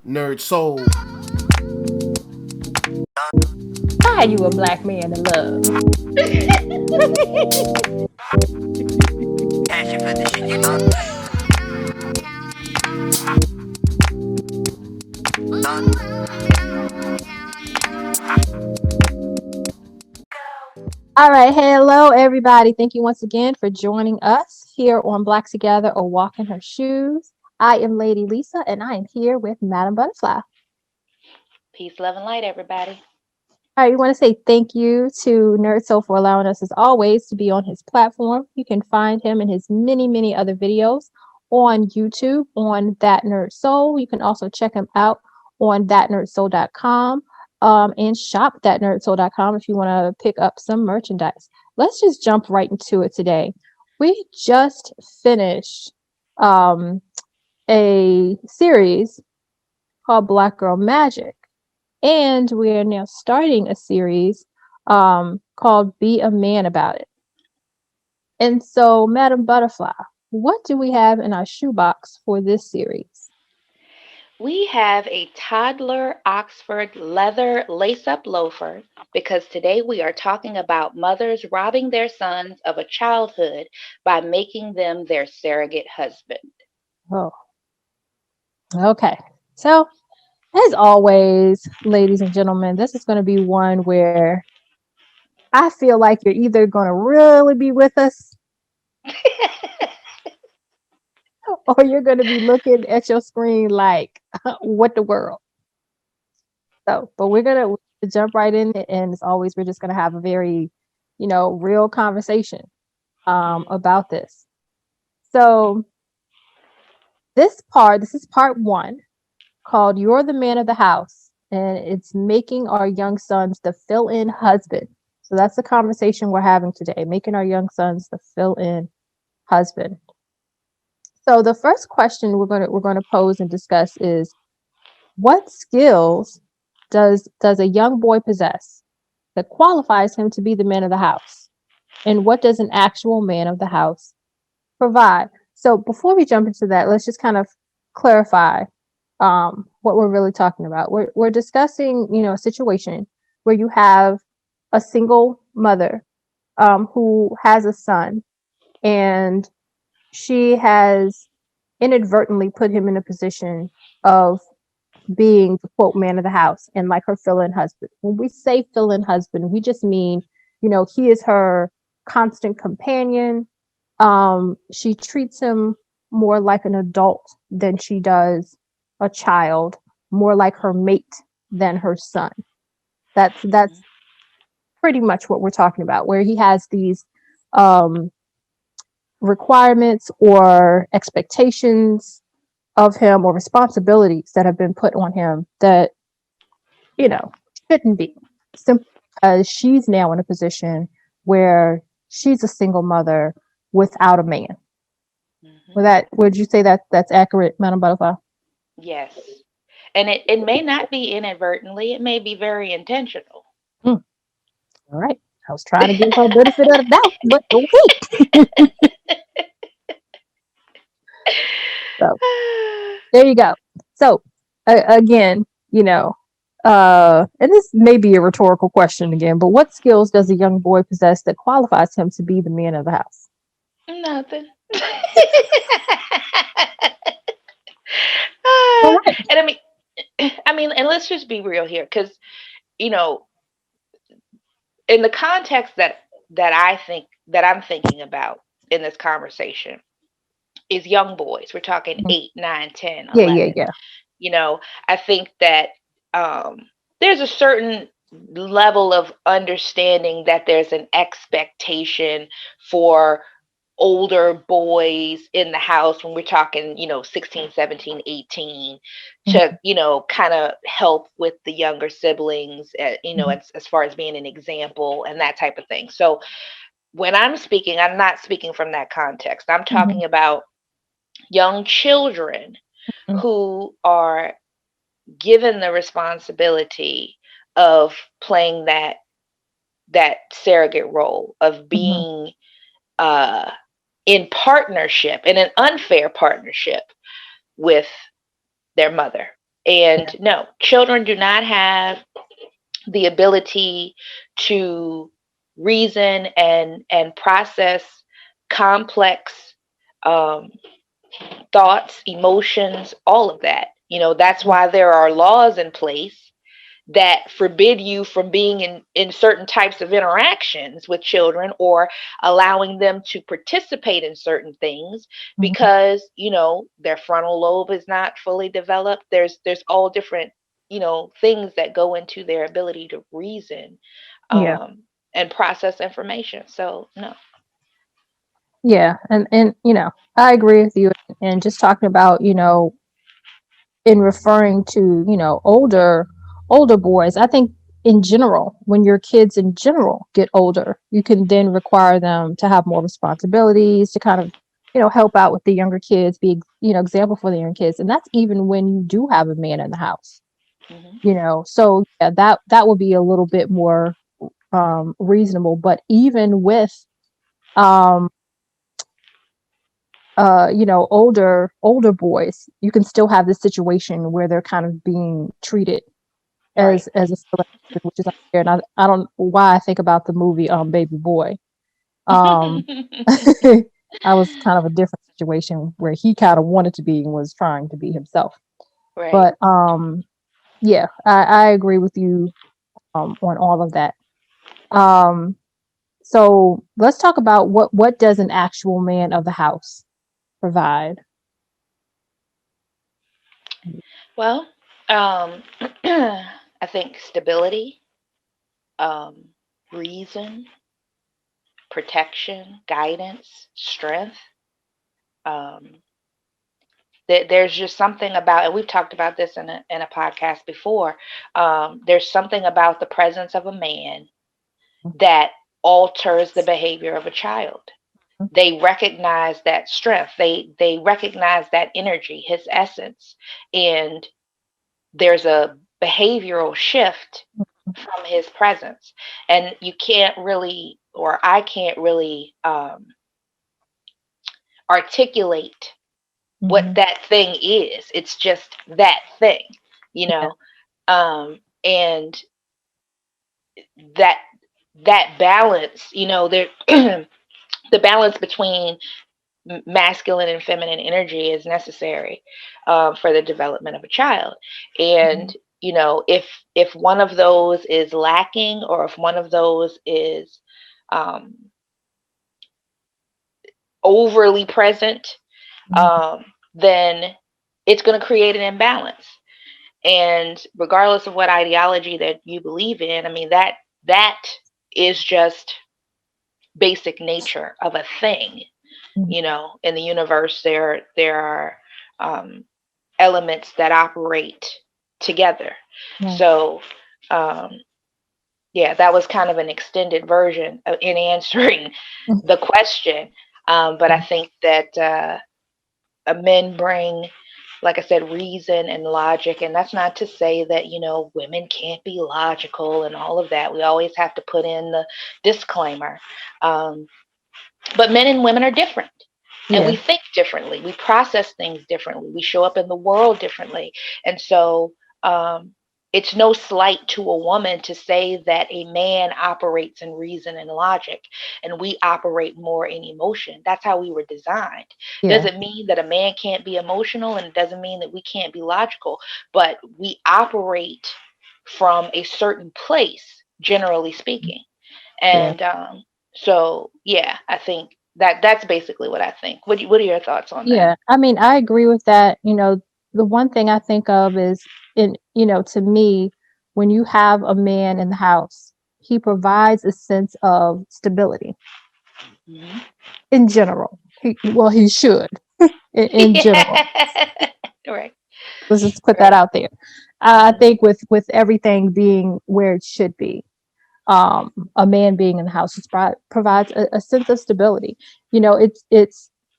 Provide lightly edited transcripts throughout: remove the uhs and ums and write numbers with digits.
NERDSoul. Why are you a black man in love? All right, hello everybody. Thank you once again for joining us here on Black Together or Walk in Her Shoes. I am Lady Lisa and I am here with Madam Buddaphlai. Peace, love, and light, everybody. All right, we want to say thank you to NERDSoul for allowing us, as always, to be on his platform. You can find him and his many, many other videos on YouTube on ThatNERDSoul. You can also check him out on ThatNERDSoul.com and shop ThatNERDSoul.com if you want to pick up some merchandise. Let's just jump right into it today. We just finished a series called Black Girl Magic. And we are now starting a series called Be a Man About It. And so, Madam Buddaphlai, what do we have in our shoebox for this series? We have a toddler Oxford leather lace-up loafer because today we are talking about mothers robbing their sons of a childhood by making them their surrogate husband. Oh, okay. So, as always, ladies and gentlemen, this is going to be one where I feel like you're either going to really be with us or you're going to be looking at your screen like, what the world? So, but we're going to jump right in. And as always, we're just going to have a very, real conversation about this. So, this is part one called You're the Man of the House. And it's making our young sons the fill-in husband. So that's the conversation we're having today, making our young sons the fill-in husband. So the first question we're going to pose and discuss is, what skills does a young boy possess that qualifies him to be the man of the house? And what does an actual man of the house provide? So before we jump into that, let's just kind of clarify what we're really talking about. We're discussing, a situation where you have a single mother who has a son, and she has inadvertently put him in a position of being the quote man of the house and like her fill-in husband. When we say fill-in husband, we just mean, he is her constant companion. She treats him more like an adult than she does a child, more like her mate than her son. That's pretty much what we're talking about, where he has these requirements or expectations of him or responsibilities that have been put on him that, shouldn't be, simply because she's now in a position where she's a single mother without a man. Would you say that that's accurate, Madam Butterfly? Yes. And it may not be inadvertently, it may be very intentional. All right. I was trying to give her benefit of the doubt, but okay. So there you go. So again, and this may be a rhetorical question again, but what skills does a young boy possess that qualifies him to be the man of the house? Nothing. All right. And and let's just be real here, because in the context that I'm thinking about in this conversation is young boys. We're talking 8, 9, 10, 11. Yeah. I think that there's a certain level of understanding that there's an expectation for older boys in the house when we're talking 16, 17, 18 to kind of help with the younger siblings as far as being an example and that type of thing. So when I'm speaking, I'm not speaking from that context. I'm talking about young children who are given the responsibility of playing that surrogate role of being in partnership, in an unfair partnership with their mother. And Yeah. no, children do not have the ability to reason and process complex um, thoughts, emotions, all of that. That's why there are laws in place that forbid you from being in certain types of interactions with children, or allowing them to participate in certain things, Mhm. because their frontal lobe is not fully developed. There's all different things that go into their ability to reason, Yeah. um, and process information. So no. Yeah. And I agree with you. And just talking about, in referring to, older boys, I think in general, when your kids in general get older, you can then require them to have more responsibilities, to kind of, help out with the younger kids, be, example for the younger kids. And that's even when you do have a man in the house, Hmm. So yeah, that would be a little bit more reasonable. But even with um older boys, you can still have this situation where they're kind of being treated Right. as a celebration, which is unfair. And I don't know why I think about the movie Baby Boy. Um I was kind of a different situation where he kind of wanted to be and was trying to be himself. Right. But yeah, I agree with you on all of that. Um so let's talk about what does an actual man of the house provide? Well, I think stability, um, reason, protection, guidance, strength. Um, there's just something about, and we've talked about this in a podcast before. There's something about the presence of a man that alters the behavior of a child. They recognize that strength. They recognize that energy, his essence, and there's a behavioral shift from his presence. And you can't really, or I can't really articulate what Mhm. that thing is. It's just that thing, you Yeah. know. And that that balance, there the balance between masculine and feminine energy is necessary for the development of a child. Mhm. And if one of those is lacking, or if one of those is um, overly present, Mhm. um, then it's going to create an imbalance. And regardless of what ideology that you believe in, I mean, that is just basic nature of a thing. Mhm. In the universe, there are um, elements that operate together. Right. So, um, yeah, that was kind of an extended version in answering Mhm. the question. But I think that men bring, like I said, reason and logic. And that's not to say that, women can't be logical and all of that. We always have to put in the disclaimer. Um, but men and women are different. And we Yeah. think differently. We process things differently. We show up in the world differently. And so um, it's no slight to a woman to say that a man operates in reason and logic, and we operate more in emotion. That's how we were designed. Yeah. Doesn't mean that a man can't be emotional, and it doesn't mean that we can't be logical, but we operate from a certain place, generally speaking. Yeah. And so, yeah, I think that's basically what I think. What are your thoughts on that? Yeah. I mean, I agree with that. The one thing I think of is to me, when you have a man in the house, he provides a sense of stability Hmm. in general. He should in general. Yeah. Right. Let's just put that Right. out there. I Hmm. think with everything being where it should be, a man being in the house just provides a sense of stability.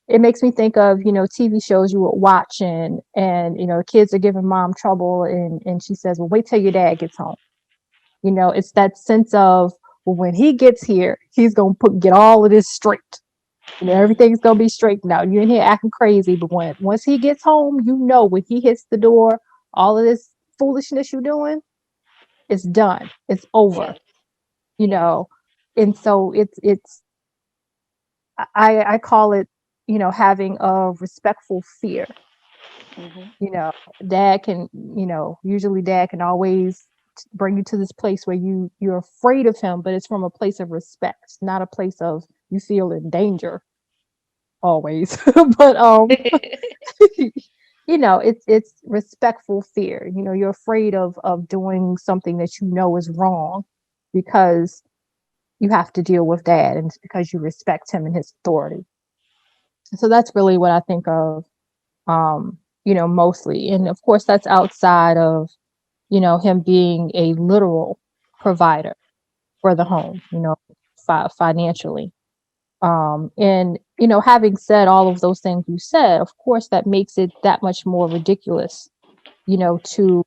It makes me think of TV shows you would watch, and kids are giving mom trouble, and she says, "Well, wait till your dad gets home." It's that sense of, well, when he gets here, he's gonna get all of this straight. Hmm. Everything's gonna be straightened out. You're in here acting crazy, but once he gets home, when he hits the door, all of this foolishness you're doing is done. It's over, Yes. you know. And so it's I call it, having a respectful fear. Hmm. Dad can, usually dad can always bring you to this place where you're afraid of him, but it's from a place of respect, not a place of you feel in danger always. But it's respectful fear. You're afraid of doing something that is wrong because you have to deal with dad, and it's because you respect him and his authority. So that's really what I think of, mostly. And of course, that's outside of, him being a literal provider for the Hmm. home, financially. And, having said all of those things you said, of course, that makes it that much more ridiculous, to,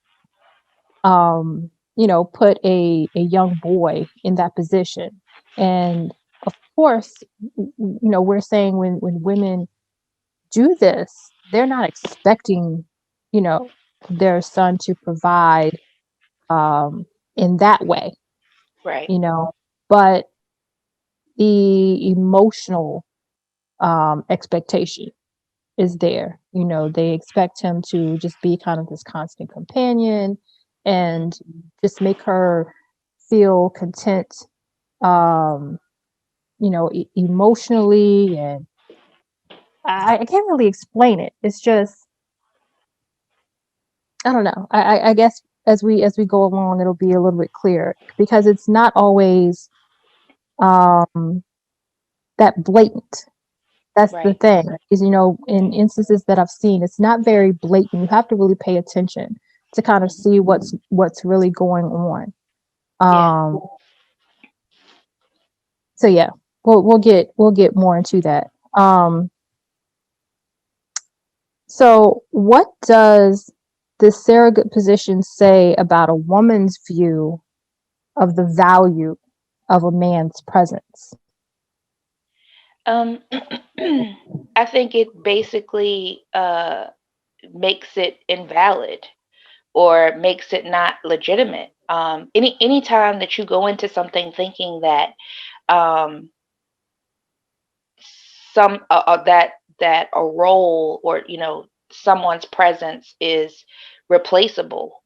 put a young boy in that position. And of course, we're saying when women do this, they're not expecting, you know, their son to provide in that way, Right. you know, but the emotional expectation is there. They expect him to just be kind of this constant companion and just make her feel content, um, emotionally. And I can't really explain it. It's just, I don't know. I guess as we go along, it'll be a little bit clearer because it's not always um, that blatant. That's the Right. thing. Is in instances that I've seen, it's not very blatant. You have to really pay attention to kind of Hmm. see what's really going on. Yeah. Um, so yeah, we'll get more into that. So what does the surrogate position say about a woman's view of the value of a man's presence? Um, I think it basically makes it invalid or makes it not legitimate. Any time that you go into something thinking that um, that a role or someone's presence is replaceable,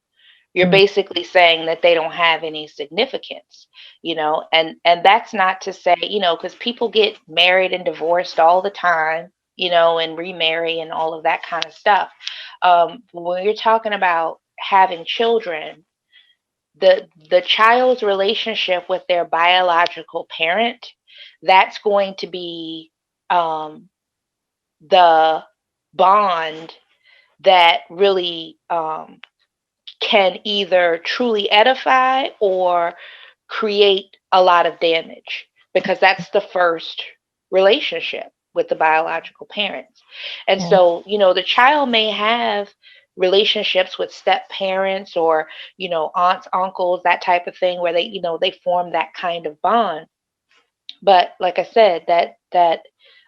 you're Mm, basically saying that they don't have any significance, and that's not to say, because people get married and divorced all the time, and remarry and all of that kind of stuff. When you're talking about having children, the child's relationship with their biological parent, that's going to be um, the bond that really can either truly edify or create a lot of damage, because that's the first relationship with the biological parents. And yeah, so, the child may have relationships with step parents or, aunts, uncles, that type of thing, where they form that kind of bond. But like I said, that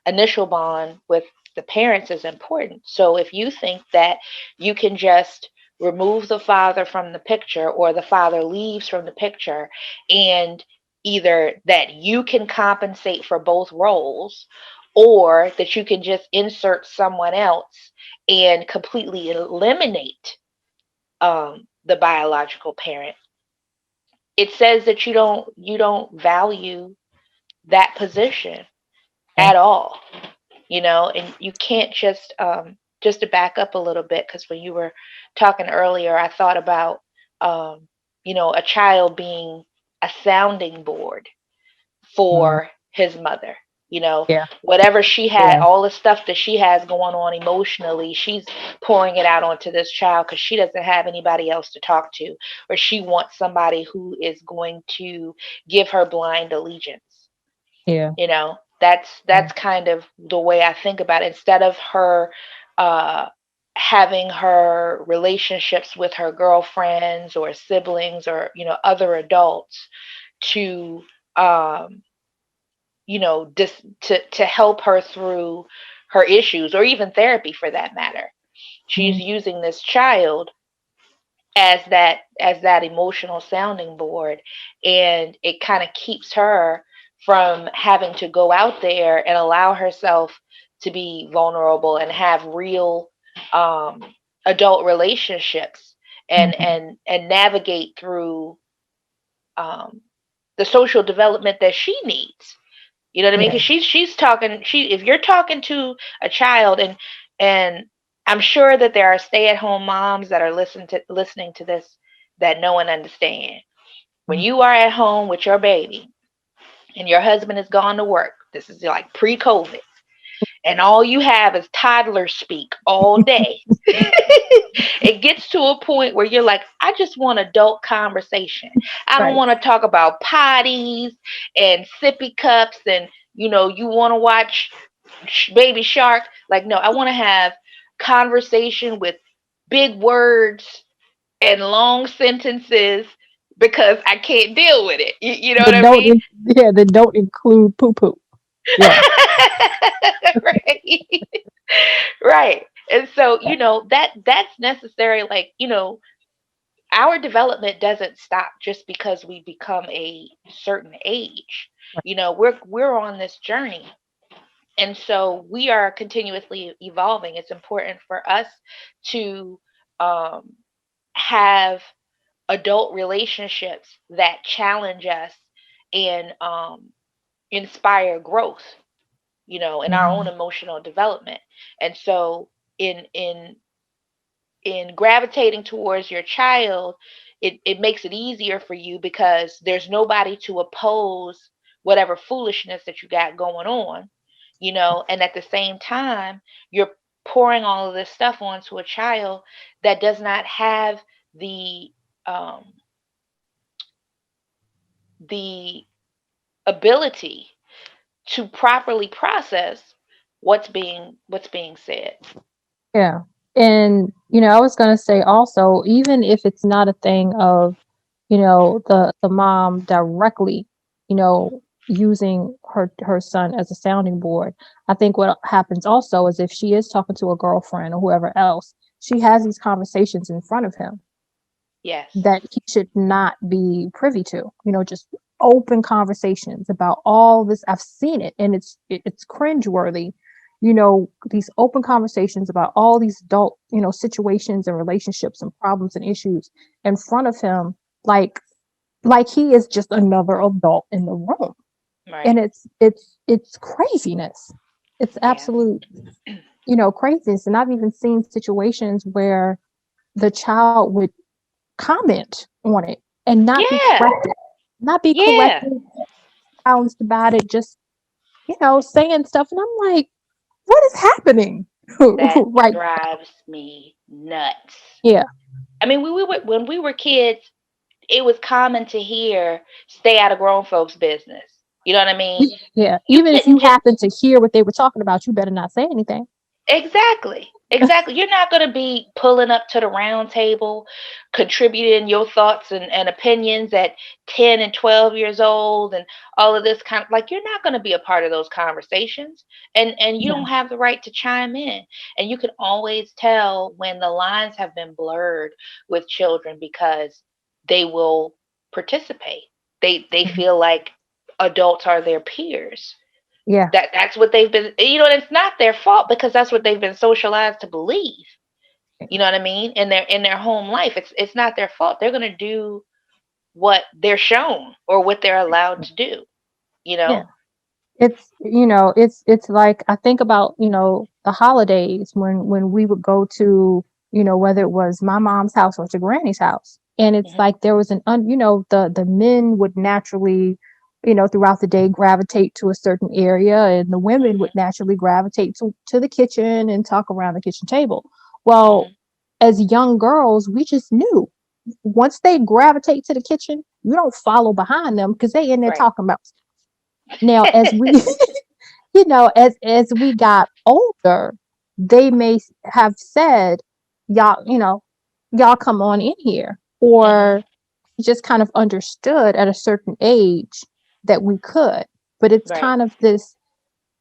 initial bond with the parents is important. So if you think that you can just remove the father from the picture, or the father leaves from the picture, and either that you can compensate for both roles, or that you can just insert someone else and completely eliminate the biological parent, it says that you don't value that position yeah, at all, and you can't just to back up a little bit, because when you were talking earlier, I thought about um, a child being a sounding board mm, for his mother. yeah, Whatever she had, yeah, all the stuff that she has going on emotionally, she's pouring it out onto this child because she doesn't have anybody else to talk to, or she wants somebody who is going to give her blind allegiance. yeah, That's kind of the way I think about it. Instead of her uh having her relationships with her girlfriends or siblings or other adults to um to help her through her issues, or even therapy for that matter, she's mm, using this child as that emotional sounding board, and it kind of keeps her from having to go out there and allow herself to be vulnerable and have real um, adult relationships, and Mhm. and navigate through um, the social development that she needs. You know what I mean? Yeah. Because she's talking. If you're talking to a child, and I'm sure that there are stay-at-home moms that are listening to this that know and understand. When Mhm. you are at home with your baby and your husband has gone to work, this is like pre-COVID, and all you have is toddler speak all day. It gets to a point where you're like, I just want adult conversation. I don't Right. want to talk about potties and sippy cups, and you want to watch Baby Shark. Like, no, I want to have conversation with big words and long sentences because I can't deal with it. You know what That I don't mean? yeah, that don't include poo poo. Yeah. Right. Right. And so, that's necessary. Like, our development doesn't stop just because we become a certain age. We're on this journey. And so we are continuously evolving. It's important for us to um, have adult relationships that challenge us and inspire growth, in our own Mhm. emotional development. And so in gravitating towards your child, it makes it easier for you because there's nobody to oppose whatever foolishness that you got going on, and at the same time, you're pouring all of this stuff onto a child that does not have the um, the ability to properly process what's being said. Yeah. And, I was going to say also, even if it's not a thing of, the mom directly, using her son as a sounding board, I think what happens also is if she is talking to a girlfriend or whoever else, she has these conversations in front of him Yes. that he should not be privy to. Just open conversations about all this. I've seen it, and it's cringeworthy. These open conversations about all these adult, situations and relationships and problems and issues in front of him, like he is just another adult in the room, and Right. it's craziness. It's Yeah. absolute, craziness. And I've even seen situations where the child would comment on it and not be Yeah. corrected, not be Yeah. corrected, bounced about it, just, saying stuff. And I'm like, what is happening? That Right. drives me nuts. Yeah. I mean, when we were kids, it was common to hear "stay out of grown folks' business." You know what I mean? Yeah. You Even if you couldn't just happen to hear what they were talking about, you better not say anything. exactly. Exactly. You're not going to be pulling up to the round table, contributing your thoughts and opinions at 10 and 12 years old and all of this kind of like you're not going to be a part of those conversations, and you Yeah. don't have the right to chime in. And you can always tell when the lines have been blurred with children because they will participate. They Mhm. feel like adults are their peers. Yeah. That's what they've been, and it's not their fault because that's what they've been socialized to believe. You know what I mean? In their home life, it's not their fault. They're going to do what they're shown or what they're allowed to do, you Yeah. know? It's like I think about, the holidays when we would go to, whether it was my mom's house or to granny's house. And it's Mhm. like there was the men would naturally, throughout the day gravitate to a certain area, and the women would Mhm. naturally gravitate to the kitchen and talk around the kitchen table. Well, Mhm. as young girls, we just knew once they gravitate to the kitchen, you don't follow behind them because they in there Right. talking about. Now, as we as we got older, they may have said, y'all, y'all come on in here, Mhm. or just kind of understood at a certain age that we could. But it's Right. kind of this,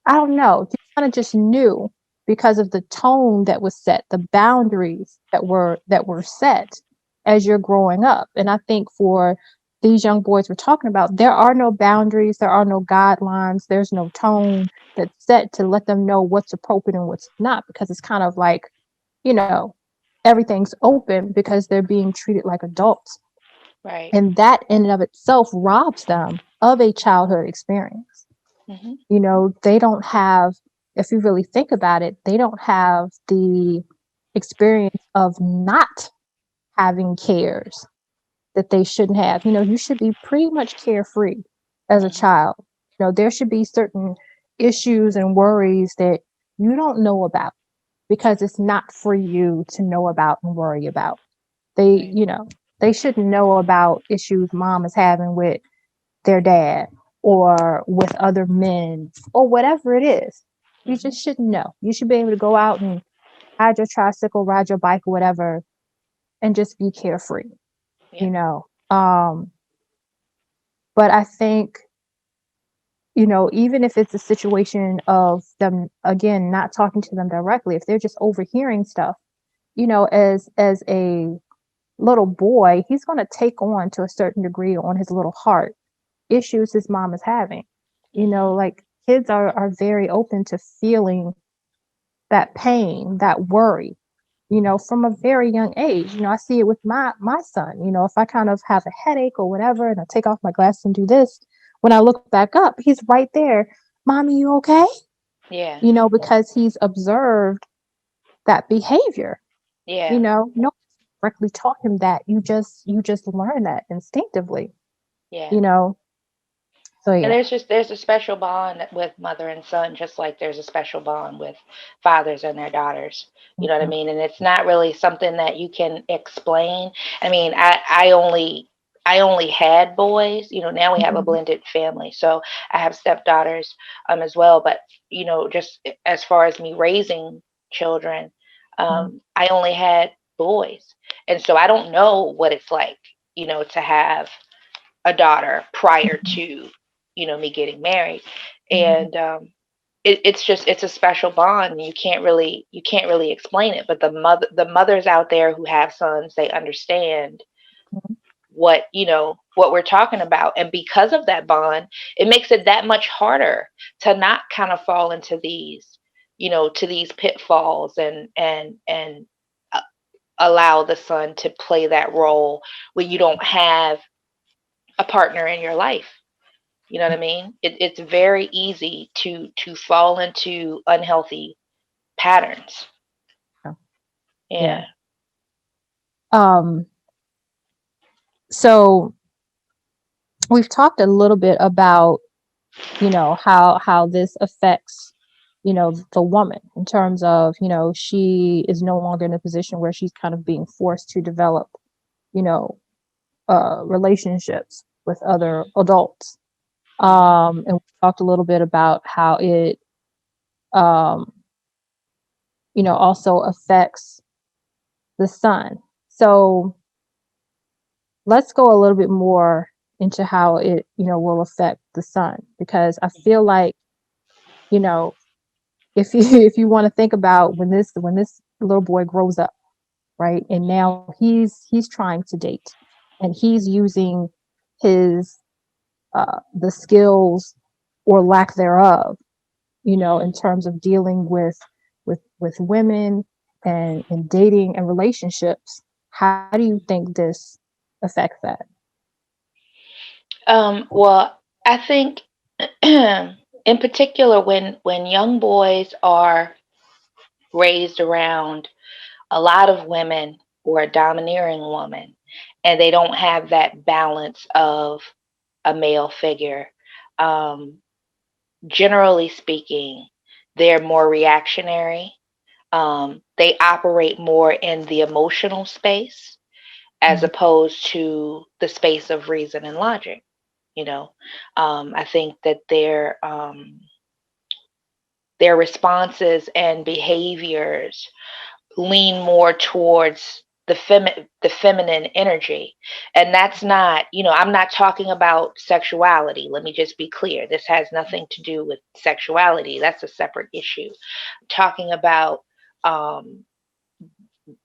I don't know, you kind of just knew because of the tone that was set, the boundaries that were set. as you're growing up. And I think for these young boys we're talking about, there are no boundaries, there are no guidelines, there's no tone that's set to let them know what's appropriate and what's not, because it's kind of like, you know, everything's open because they're being treated like adults. Right. And that in and of itself robs them of a childhood experience. Hmm. You know, they don't have, if you really think about it, they don't have the experience of not having cares that they shouldn't have. You know, you should be pretty much carefree as a Hmm. child. You know, there should be certain issues and worries that you don't know about because it's not for you to know about and worry about. They, Right. you know, they shouldn't know about issues mom is having with their dad or with other men or whatever it is. You Hmm. just shouldn't know. You should be able to go out and ride your tricycle, ride your bike, or whatever, and just be carefree, you Yep. know. But I think, you know, even if it's a situation of them again not talking to them directly, if they're just overhearing stuff, you know, as a little boy, he's going to take on to a certain degree on his little heart issues his mom is having. You know, Hmm. like kids are very open to feeling that pain, that worry, you know, from a very young age. You know, I see it with my son. You know, if I kind of have a headache or whatever and I take off my glasses and do this, when I look back up, he's right there. Mommy, you okay? Yeah. You know, because he's observed that behavior. You Yeah. know, no directly taught him that. You just learn that instinctively, Yeah. you know. So And yeah. there's a special bond with mother and son, just like there's a special bond with fathers and their daughters. You know what I Mhm, mean? And it's not really something that you can explain. I mean, I only had boys. You know, now we have a mhm, blended family, so I have stepdaughters as well. But just as far as me raising children, mhm, I only had boys, and so I don't know what it's like, to have a daughter prior mhm, to me getting married. mhm, And it's a special bond. You can't really explain it, but the mothers out there who have sons, they understand mhm. what we're talking about. And because of that bond, it makes it that much harder to not kind of fall into these pitfalls, and uh, allow the son to play that role when you don't have a partner in your life. You know what I mean? It's very easy to fall into unhealthy patterns. Yeah. Yeah. Um, so we've talked a little bit about, you know, how this affects, you know, the woman in terms of, you know, she is no longer in a position where she's kind of being forced to develop, you know, relationships with other adults. Hmm. And we talked a little bit about how it, um, you know, also affects the son. So let's go a little bit more into how it, you know, will affect the son, because I feel like, you know, if you if you want to think about when this little boy grows up, right, and now he's trying to date, and he's using his the skills or lack thereof, you know, in Hmm. terms of dealing with women and dating and relationships. How do you think this affects that? Well, I think in particular when young boys are raised around a lot of women or a domineering woman, and they don't have that balance of a male figure. Um, Generally speaking, they're more reactionary. They operate more in the emotional space as Mhm, opposed to the space of reason and logic. You know, I think that their responses and behaviors lean more towards the feminine energy. And that's not, I'm not talking about sexuality. Let me just be clear, this has nothing to do with sexuality. That's a separate issue. Talking about um,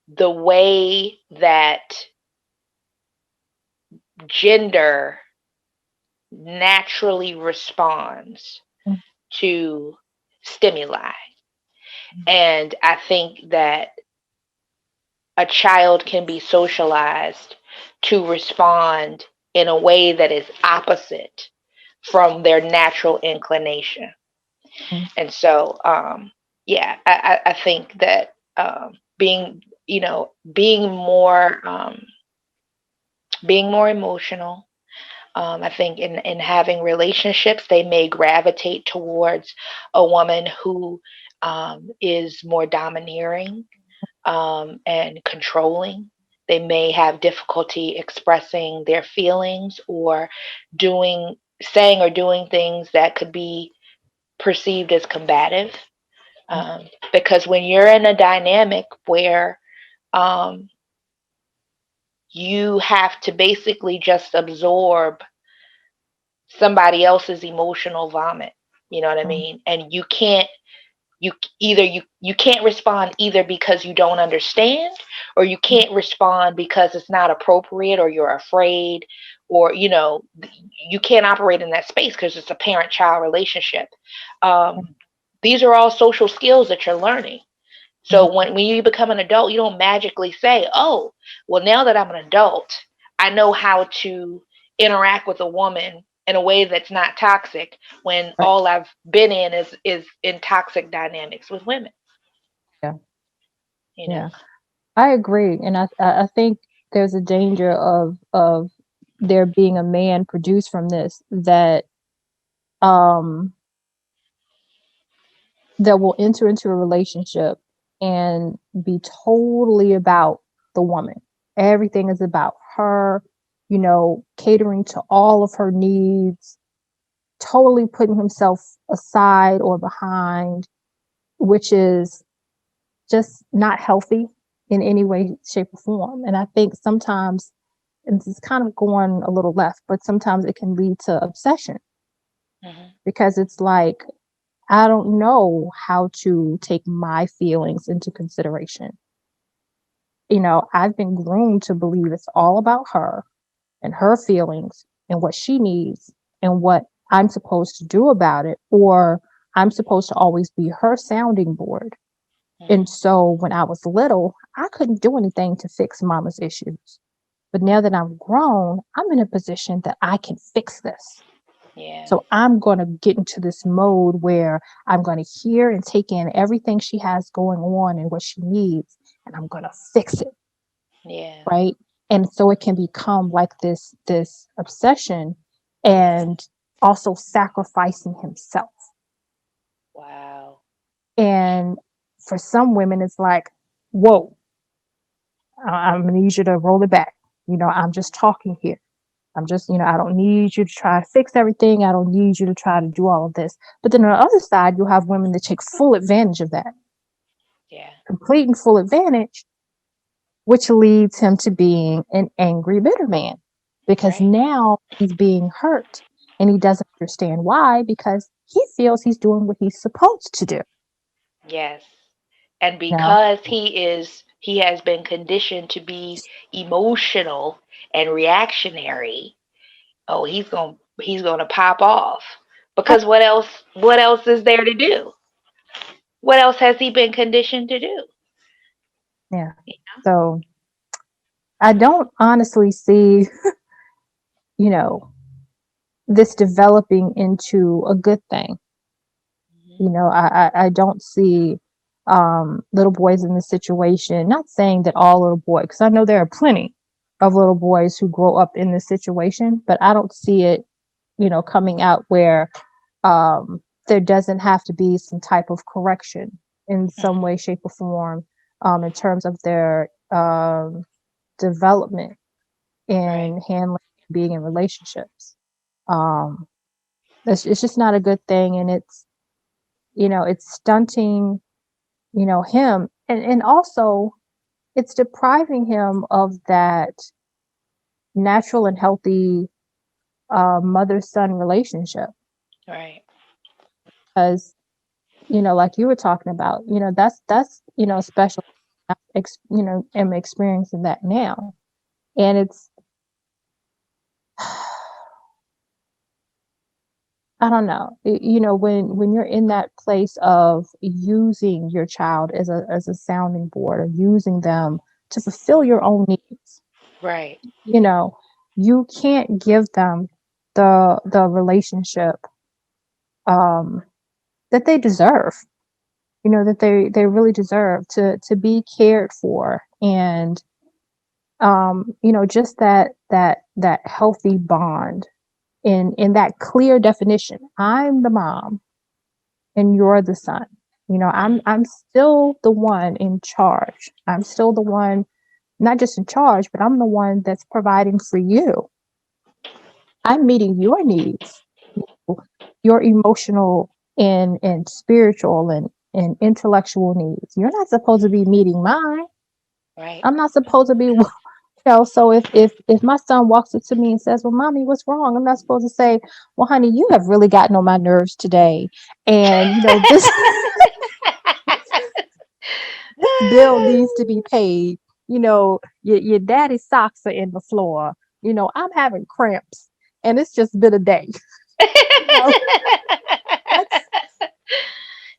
the way that gender naturally responds Mm, to stimuli. And I think that a child can be socialized to respond in a way that is opposite from their natural inclination. mm, And so, yeah, I think that being, being more emotional. I think in having relationships, they may gravitate towards a woman who is more domineering and controlling. They may have difficulty expressing their feelings or saying or doing things that could be perceived as combative. mm, Um, because when you're in a dynamic where um, you have to basically just absorb somebody else's emotional vomit, you know what I mm, mean? And you can't respond either because you don't understand, or you mm, can't respond because it's not appropriate, or you're afraid, or you can't operate in that space because it's a parent child relationship. um, these are all social skills that you're learning. mm, So when you become an adult, you don't magically say, oh, well, now that I'm an adult, I know how to interact with a woman in a way that's not toxic, when right. all I've been in is in toxic dynamics with women, Yeah. you know? Yeah. I agree. And I think there's a danger of there being a man produced from this um that will enter into a relationship and be totally about the woman. Everything is about her, catering to all of her needs, totally putting himself aside or behind, which is just not healthy in any way, shape, or form. And I think sometimes, and this is kind of going a little left, but sometimes it can lead to obsession Hmm. because it's like, I don't know how to take my feelings into consideration. I've been groomed to believe it's all about her and her feelings and what she needs and what I'm supposed to do about it, or I'm supposed to always be her sounding board. And Hmm. so when I was little, I couldn't do anything to fix mama's issues. But now that I'm grown, I'm in a position that I can fix this. Yeah. So I'm going to get into this mode where I'm going to hear and take in everything she has going on and what she needs, and I'm going to fix it, Yeah. right? And so it can become like this obsession, and also sacrificing himself. Wow. And for some women, it's like, whoa, I'm gonna need you to roll it back. I'm just talking here. I'm just, I don't need you to try to fix everything. I don't need you to try to do all of this. But then on the other side, you have women that take full advantage of that, Yeah. complete and full advantage, which leads him to being an angry, bitter man because Right. now he's being hurt and he doesn't understand why, because he feels he's doing what he's supposed to do. Yes. And You know, because he has been conditioned to be emotional and reactionary, oh, he's gonna pop off. I, Because what else is there to do? What else has he been conditioned to do? yeah. So I don't honestly see, you know, this developing into a good thing. I don't see little boys in this situation. Not saying that all little boys, because I know there are plenty of little boys who grow up in this situation, but I don't see it, coming out where there doesn't have to be some type of correction in some way, shape, or form in terms of their development Right. in handling being in relationships. Um, it's just not a good thing, and it's stunting, him, and also it's depriving him of that natural and healthy mother son relationship. Right. Because like you were talking about, that's special. Am experiencing that now, and I don't know. When you're in that place of using your child as a sounding board or using them to fulfill your own needs, Right. you know, you can't give them the relationship um that they deserve. That they really deserve to be cared for, and just that healthy bond in that clear definition. I'm the mom and you're the son. Mhm. I'm still the one in charge. I'm still the one, not just in charge, but I'm the one that's providing for you. I'm meeting your needs, your emotional and spiritual and intellectual needs. You're not supposed to be meeting mine. Right. I'm not supposed to be, so if my son walks up to me and says, "Well, mommy, what's wrong?" I'm not supposed to say, "Well, honey, you have really gotten on my nerves today. And this this bill needs to be paid. Your daddy's socks are in the floor. I'm having cramps and it's just been a day." You know, that's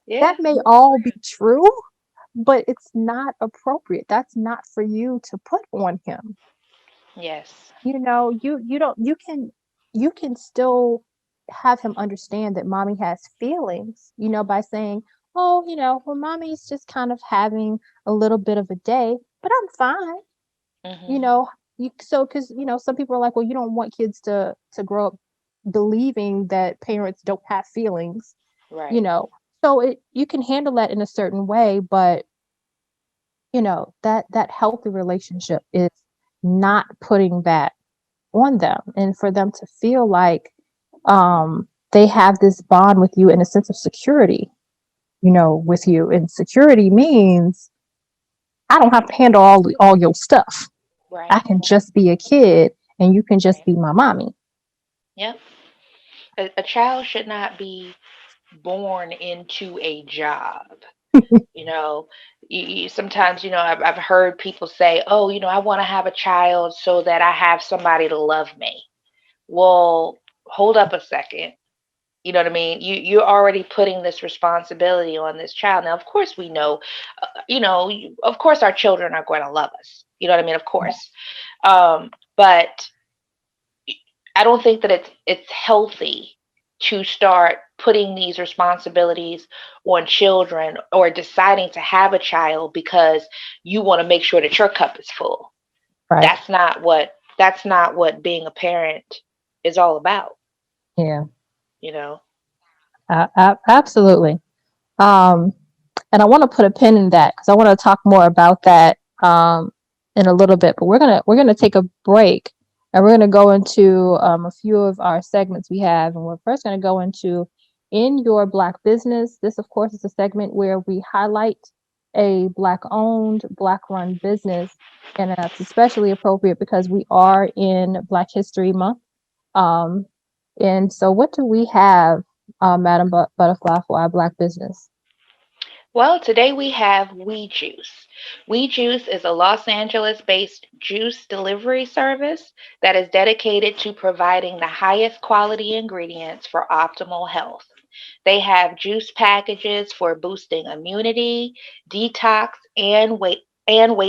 Yeah. that may all be true, but it's not appropriate. That's not for you to put on him. Yes. You don't you can still have him understand that mommy has feelings, by saying, "Oh, well, mommy's just kind of having a little bit of a day, but I'm fine." you Mhm. know because some people are like, "Well, you don't want kids to grow up believing that parents don't have feelings." you Right. know so you can handle that in a certain way, but that healthy relationship is not putting that on them, and for them to feel like they have this bond with you in a sense of security, with you. And security means I don't have to handle all your stuff. I Right. can just be a kid and you can just Right. be my mommy. Yep. A child should not be born into a job. You know, sometimes, I've heard people say, "Oh, I want to have a child so that I have somebody to love me." Well, hold up a second. You know what I mean? You're already putting this responsibility on this child. Now, of course, we know, of course, our children are going to love us. You know what I mean? Of course. But I don't think that it's healthy to start putting these responsibilities on children or deciding to have a child because you want to make sure that your cup is full. Right. That's not what being a parent is all about, Yeah. you know. Absolutely. Um, and I want to put a pin in that because I want to talk more about that in a little bit. But we're gonna take a break, and we're gonna go into a few of our segments we have, and we're first gonna go into in your Black business. This, of course, is a segment where we highlight a Black-owned, Black-run business, and that's especially appropriate because we are in Black History Month. Um, and so, what do we have, Madam Butterfly, for our Black business? Well, today we have We Juice. We Juice is a Los Angeles based juice delivery service that is dedicated to providing the highest quality ingredients for optimal health. They have juice packages for boosting immunity, detox, and weight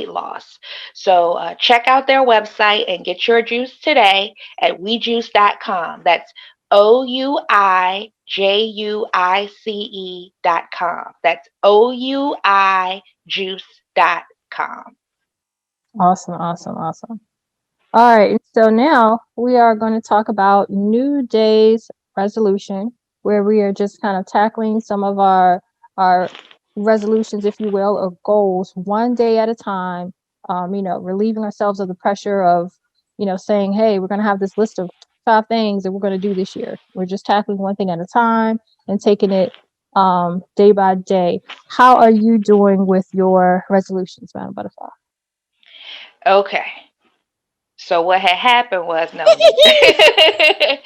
loss. So check out their website and get your juice today at wejuice.com. That's OUIJUICE.com. That's OUIjuice.com. Awesome, awesome, awesome. All right, so now we are going to talk about New Day's resolution, where we are just kind of tackling some of our resolutions, if you will, or goals, one day at a time. Relieving ourselves of the pressure of, saying, "Hey, we're going to have this list of 5 things that we're going to do this year." We're just tackling one thing at a time and taking it day by day. How are you doing with your resolutions, Madam Butterfly? Okay. So what had happened was, no, let me.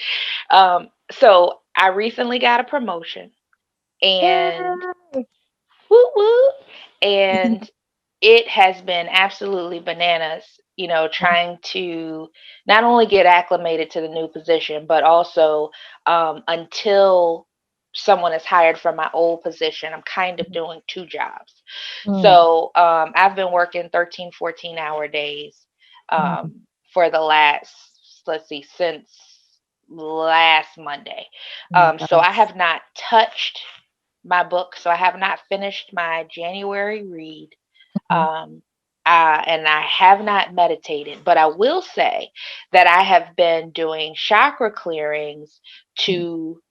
So I recently got a promotion, and Yay! woo woo, and it has been absolutely bananas trying to not only get acclimated to the new position, but also until someone is hired from my old position, I'm kind of doing two jobs. Mm, So I've been working 13, 14-hour days mm, for the last, let's see, since last Monday. oh my So I gosh. have not touched my book. So I have not finished my January read. Mhm, Um, and I have not meditated, but I will say that I have been doing chakra clearings mhm, to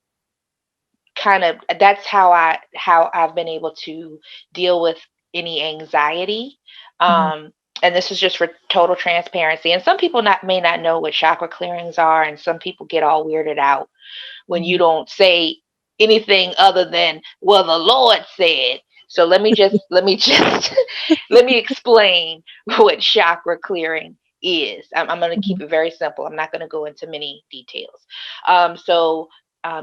kind of, that's how I've been able to deal with any anxiety. mhm, Um, and this is just for total transparency. And some people may not know what chakra clearings are, and some people get all weirded out when you mhm, don't say anything other than, well, the Lord said. So let me just let me explain what chakra clearing is. I'm going to keep mhm, it very simple. I'm not going to go into many details. So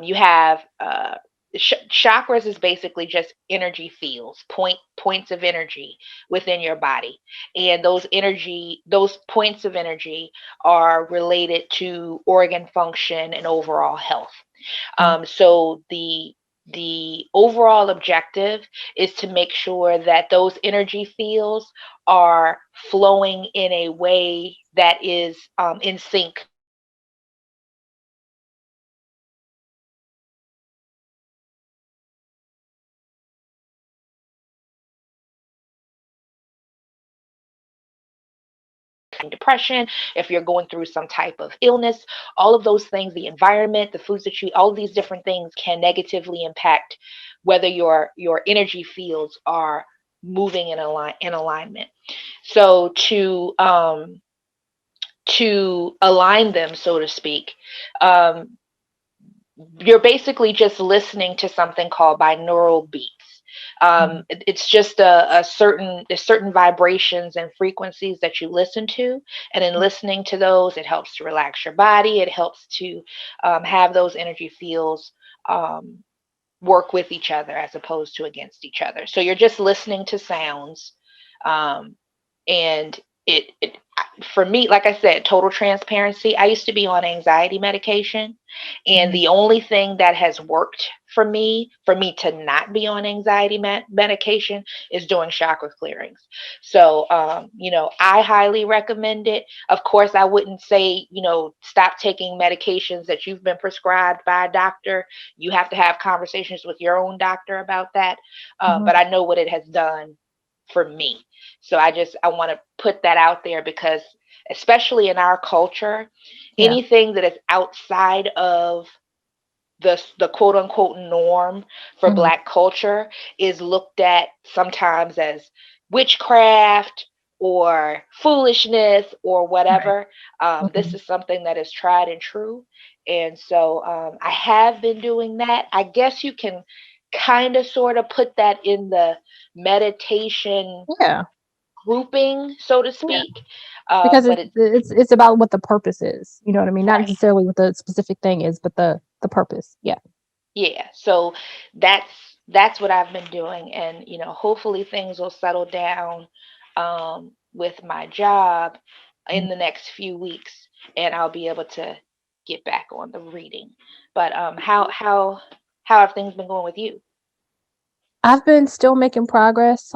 you have chakras is basically just energy fields, points of energy within your body, and those points of energy are related to organ function and overall health. mhm. So the overall objective is to make sure that those energy fields are flowing in a way that is in sync depression, if you're going through some type of illness, all of those things, the environment, the foods that you, all of these different things can negatively impact whether your energy fields are moving in alignment. So to align them, so to speak, um, you're basically just listening to something called binaural beats. Mhm, It's just a certain vibrations and frequencies that you listen to, and in listening to those, it helps to relax your body. It helps to have those energy fields um, work with each other as opposed to against each other. So you're just listening to sounds, um, and it for me, like I said, total transparency. I used to be on anxiety medication, and mhm. the only thing that has worked for me to not be on anxiety medication, is doing chakra clearings. So, I highly recommend it. Of course, I wouldn't say, stop taking medications that you've been prescribed by a doctor. You have to have conversations with your own doctor about that. But Mhm. I know what it has done for me. So I want to put that out there because, especially in our culture, Yeah. anything that is outside of the quote unquote norm for Mhm, Black culture is looked at sometimes as witchcraft or foolishness or right. whatever. This Mhm. is something that is tried and true. And so I have been doing that. I guess you can kind of sort of put that in the meditation Yeah. grouping, so to Yeah. speak. Because But it's it's about what the purpose is. You know what I mean? Not right. necessarily what the specific thing is, but the purpose. Yeah. Yeah, so that's what I've been doing, and hopefully things will settle down with my job Mhm. in the next few weeks, and I'll be able to get back on the reading. But how have things been going with you? I've been still making progress,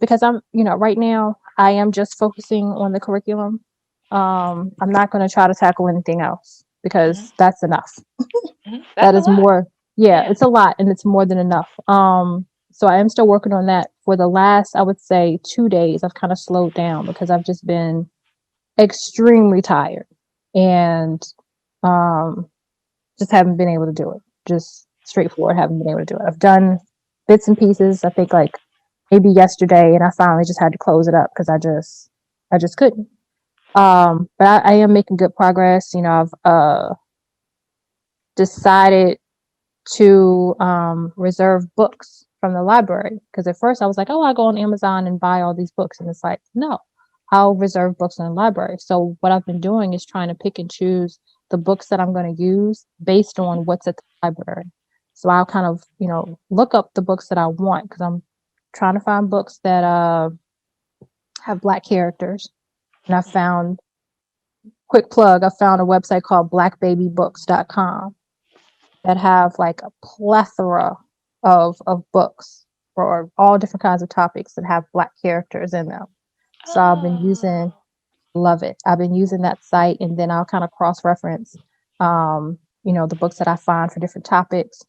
because right now I am just focusing on the curriculum. I'm not going to try to tackle anything else Hmm. because that's enough. That's That a is lot. more, yeah, Yeah. it's a lot and it's more than enough. So I am still working on that. For the last, I would say, 2 days, I've kind of slowed down because I've just been extremely tired and um, just haven't been able to do it. Just straightforward, haven't been able to do it. I've done bits and pieces. I think like maybe yesterday, and I finally just had to close it up because I just couldn't. But I am making good progress. I've decided to reserve books from the library because at first I was like, oh, I go on Amazon and buy all these books, and it's like, no, I'll reserve books in the library. So what I've been doing is trying to pick and choose the books that I'm going to use based on what's at the library. So I'll kind of look up the books that I want because I'm trying to find books that have Black characters, And I found, quick plug, I found a website called blackbabybooks.com that have like a plethora of books for all different kinds of topics that have Black characters in them. So I've been Oh, using, love it. I've been using that site, and then I'll kind of cross reference, the books that I find for different topics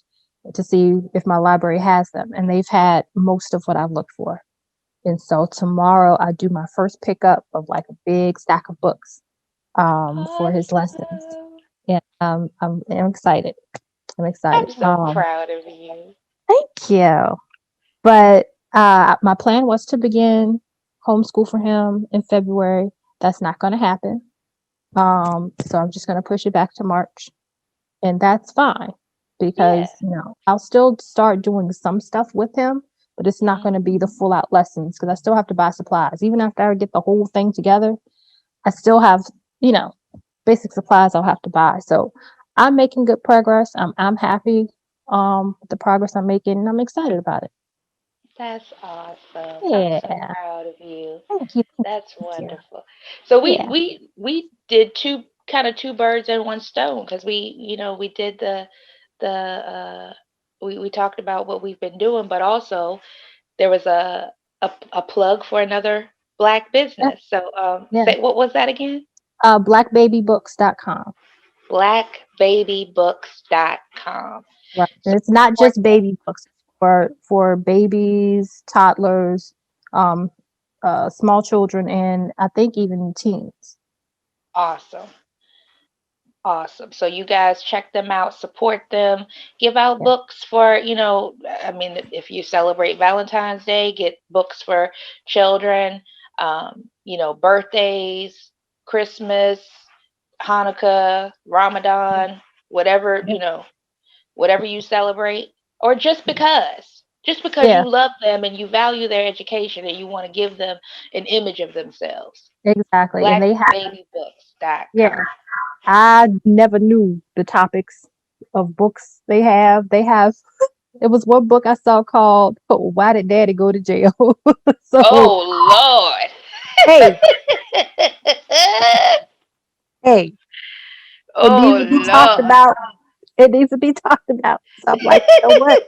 to see if my library has them. And they've had most of what I've looked for. And so tomorrow I do my first pickup of like a big stack of books for his lessons. awesome. Yeah, I'm excited. I'm I'm excited. so proud of you. Thank you. But my plan was to begin homeschool for him in February. That's not going to happen. So I'm just going to push it back to March, and that's fine Yeah. because I'll still start doing some stuff with him, but it's not going to be the Mhm. full out lessons because I still have to buy supplies. Even after I get the whole thing together, I still have you know basic supplies I'll have to buy. So I'm making good progress. I'm happy with the progress I'm making, and I'm excited about it. That's awesome. I'm so Yeah. proud of you. Thank you. Thank That's you. Thank you. wonderful. So we Yeah. we we did two birds in one stone because we did we talked about what we've been doing, but also there was a plug for another Black Yeah. business. So Yeah. say what was that again? Blackbabybooks.com. Blackbabybooks.com. Right. And So it's not support just them. baby books. It's for babies, toddlers, um, small children, and I think even teens. Awesome. Awesome. So you guys check them out, support them, give out Yeah. books for, I mean, if you celebrate Valentine's Day, get books for children, birthdays, Christmas, Hanukkah, Ramadan, whatever, Yeah. whatever you celebrate, or just because Yeah. you love them and you value their education and you want to give them an image of themselves. Exactly. And they have. Yeah. Blackbabybooks.com. I never knew the topics of books they have. They have. It was one book I saw called "Why Did Daddy Go to Jail?" So Oh hey, Lord. hey, it needs Oh to be talked Lord. about. It needs to be talked about. So I'm like, you know what?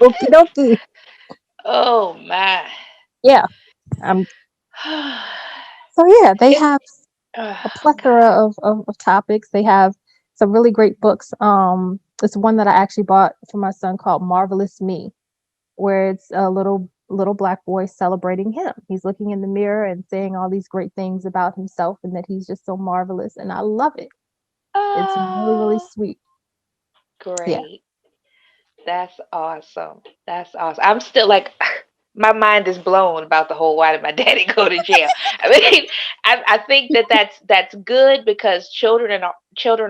Okie dokie. Oh my. Yeah. So yeah, they It, have oh a plethora God. of topics. They have some really great books. It's one that I actually bought for my son called Marvelous Me, where it's a little Black boy celebrating him. He's looking in the mirror and saying all these great things about himself and that he's just so marvelous. And I love it. It's really, really Oh, sweet. Yeah. great. That's awesome. That's awesome. I'm still like, my mind is blown about the whole why did my daddy go to jail? I mean, I think that's good because children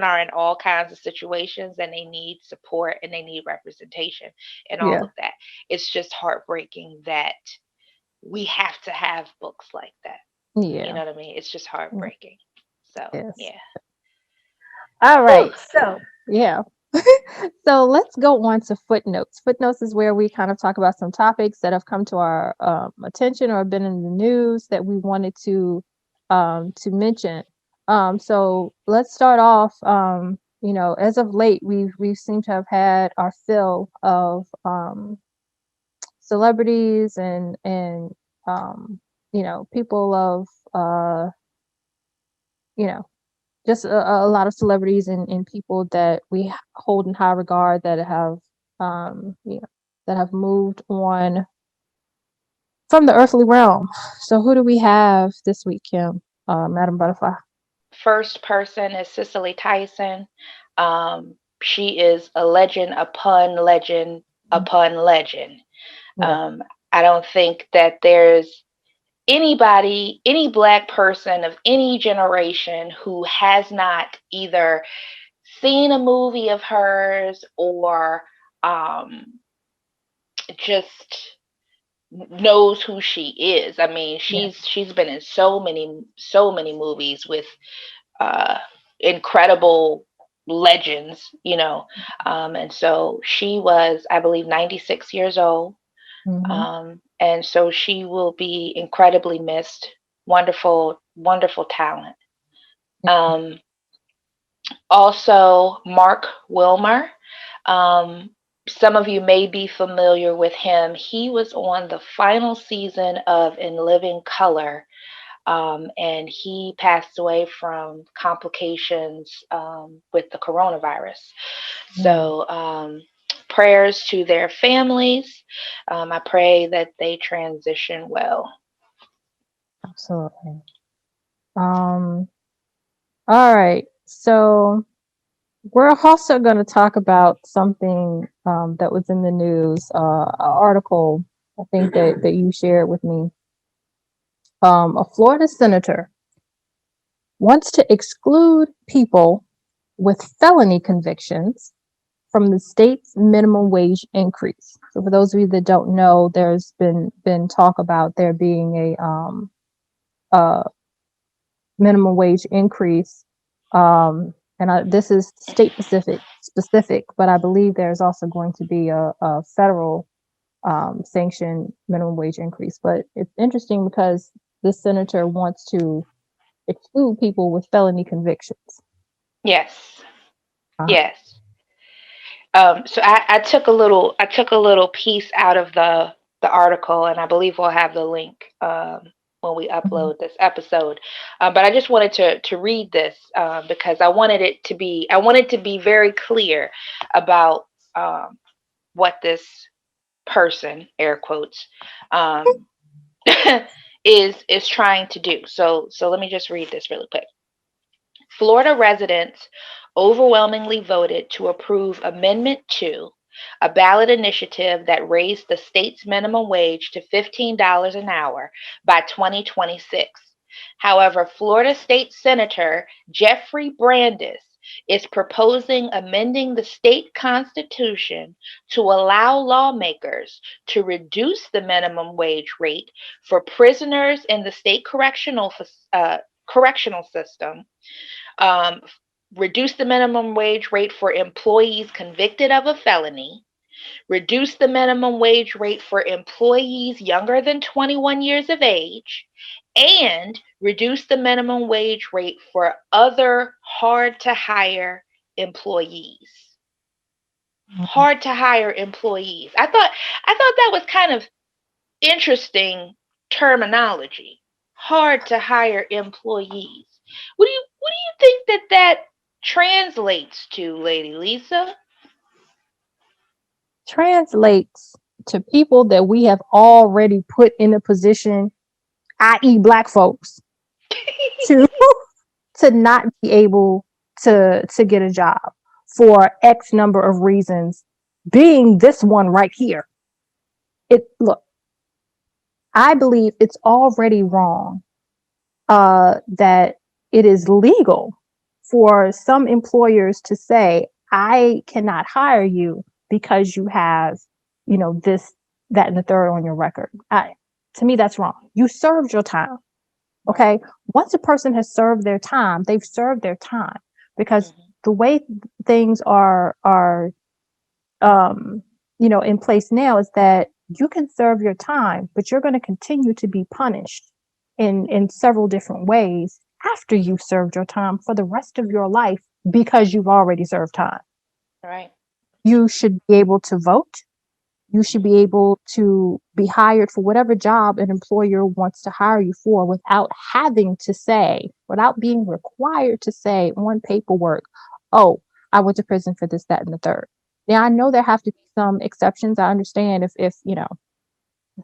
are in all kinds of situations and they need support and they need representation and all Yeah. of that. It's just heartbreaking that we have to have books like that. You Yeah. know what I mean? It's just Yeah. heartbreaking. So Yes. yeah. All Whew. right. So, yeah. So let's go on to footnotes. Footnotes is where we kind of talk about some topics that have come to our attention or been in the news that we wanted to mention. So let's start off. As of late, we've seemed to have had our fill of celebrities and people of you know just a lot of celebrities and people that we hold in high regard that have um you know that have moved on from the earthly realm. So who do we have this week, Kim? Madam Butterfly. First person is Cicely Tyson. She is a legend upon legend upon legend. Yeah. Um, I don't think that there's anybody, any Black person of any generation who has not either seen a movie of hers or um, just knows who she is. I mean, Yeah. she's been in so many movies with uh, incredible legends. And so she was, I believe, 96 years old. Hmm. And so she will be incredibly missed. Wonderful, wonderful talent. Um, Also, Mark Wilmer. Um, some of you may be familiar with him. He was on the final season of In Living Color, and he passed away from complications with the coronavirus. Mm, So, prayers to their families. I pray that they transition well. absolutely. Um, all right. So we're also going to talk about something that was in the news, an article I think that you shared with me. A Florida senator wants to exclude people with felony convictions from the state's minimum wage increase. So for those of you that don't know, there's been talk about there being a minimum wage increase. This is state specific, but I believe there's also going to be a federal sanctioned minimum wage increase. But it's interesting because this senator wants to exclude people with felony convictions. Yes, Uh, yes. So I took a little piece out of the article, and I believe we'll have the link when we mhm. upload this episode. But I just wanted to read this because I wanted to be very clear about what this person, air quotes, um, is trying to do. So let me just read this really quick. Florida residents overwhelmingly voted to approve Amendment 2, a ballot initiative that raised the state's minimum wage to $15 an hour by 2026. However, Florida State Senator Jeffrey Brandes is proposing amending the state constitution to allow lawmakers to reduce the minimum wage rate for prisoners in the state correctional system, um, reduce the minimum wage rate for employees convicted of a felony, reduce the minimum wage rate for employees younger than 21 years of age, and reduce the minimum wage rate for other hard to hire employees. Hard to hire employees. I thought that was kind of interesting terminology. Hard to hire employees. What do you think that translates to, Lady Lisa? Translates to people that we have already put in a position, i.e., Black folks, to to not be able to get a job for X number of reasons, being this one right here. It look, I believe it's already wrong that it is legal for some employers to say, I cannot hire you because you have, this, that, and the third on your record. To me, that's wrong. You served your time. Right. Okay. Once a person has served their time, they've served their time, because Mhm. the way things are in place now is that you can serve your time, but you're going to continue to be punished in several different ways after you've served your time for the rest of your life, because you've already served time. Right. You should be able to vote. You should Mhm. be able to be hired for whatever job an employer wants to hire you for without having to say, without being required to say on paperwork, oh, I went to prison for this, that, and the third. Now, I know there have to be some exceptions. I understand if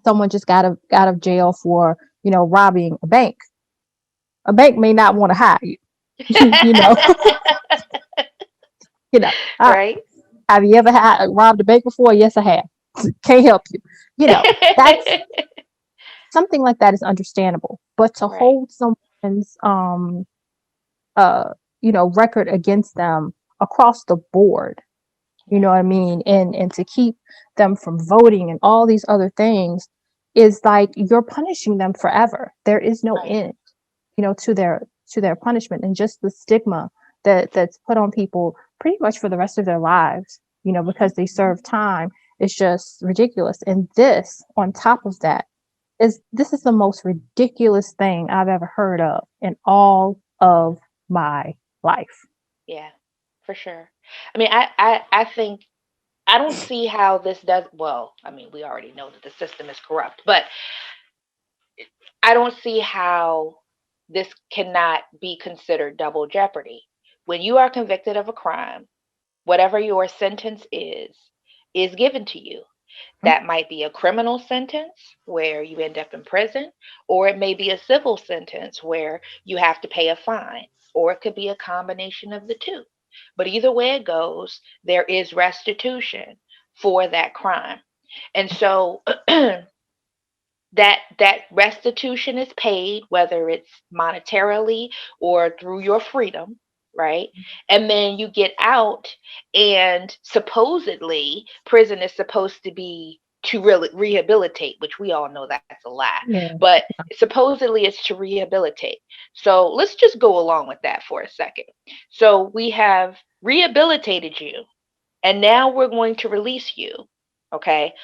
someone just got out of jail for, robbing a bank may not want to hire you. you know, you know, uh, Right. have you ever robbed a bank before? Yes, I have. Can't help you. You know, that's something like that is understandable, but to Right. hold someone's uh record against them across the board, you know Right. what I mean, and to keep them from voting and all these other things, is like you're punishing them forever. There is no Right. end, to their punishment, and just the stigma that's put on people pretty much for the rest of their lives, Mhm. because they serve time, is just ridiculous. And this, on top of that, this is the most ridiculous thing I've ever heard of in all of my life. Yeah, for sure. I mean, I think I don't see how this does. Well, I mean, we already know that the system is corrupt, but I don't see how this cannot be considered double jeopardy. When you are convicted of a crime, whatever your sentence is given to you. That might be a criminal sentence where you end up in prison, or it may be a civil sentence where you have to pay a fine, or it could be a combination of the two. But either way it goes, there is restitution for that crime. And so that restitution is paid, whether it's monetarily or through your freedom, right? And then you get out, and supposedly prison is supposed to be to really rehabilitate, which we all know that's a lie, Yeah. but supposedly it's to rehabilitate. So let's just go along with that for a second. So we have rehabilitated you, and now we're going to release you. Okay,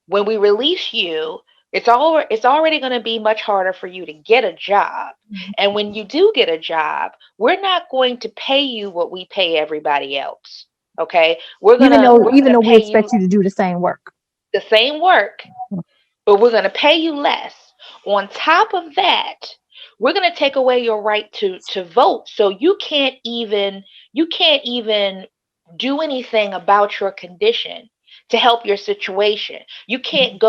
when we release you, it's already going to be much harder for you to get a job. And when you do get a job, we're not going to pay you what we pay everybody else. Okay? We're Even going though to we pay expect you you to do the same work. the same work, but we're going to pay you less. On top of that, we're going to take away your right to vote. So you can't even do anything about your condition to help your situation. You can't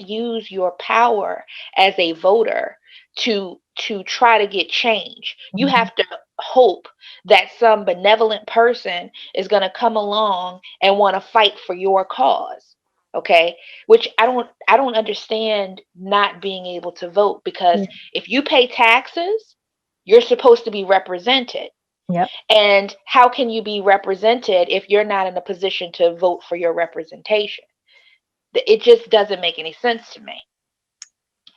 use your power as a voter to try to get change. You Mhm. have to hope that some benevolent person is going to come along and want to fight for your cause. Okay, which I don't understand not being able to vote, because Yeah. if you pay taxes, you're supposed to be represented. Yep. And how can you be represented if you're not in a position to vote for your representation? It just doesn't make any sense to me.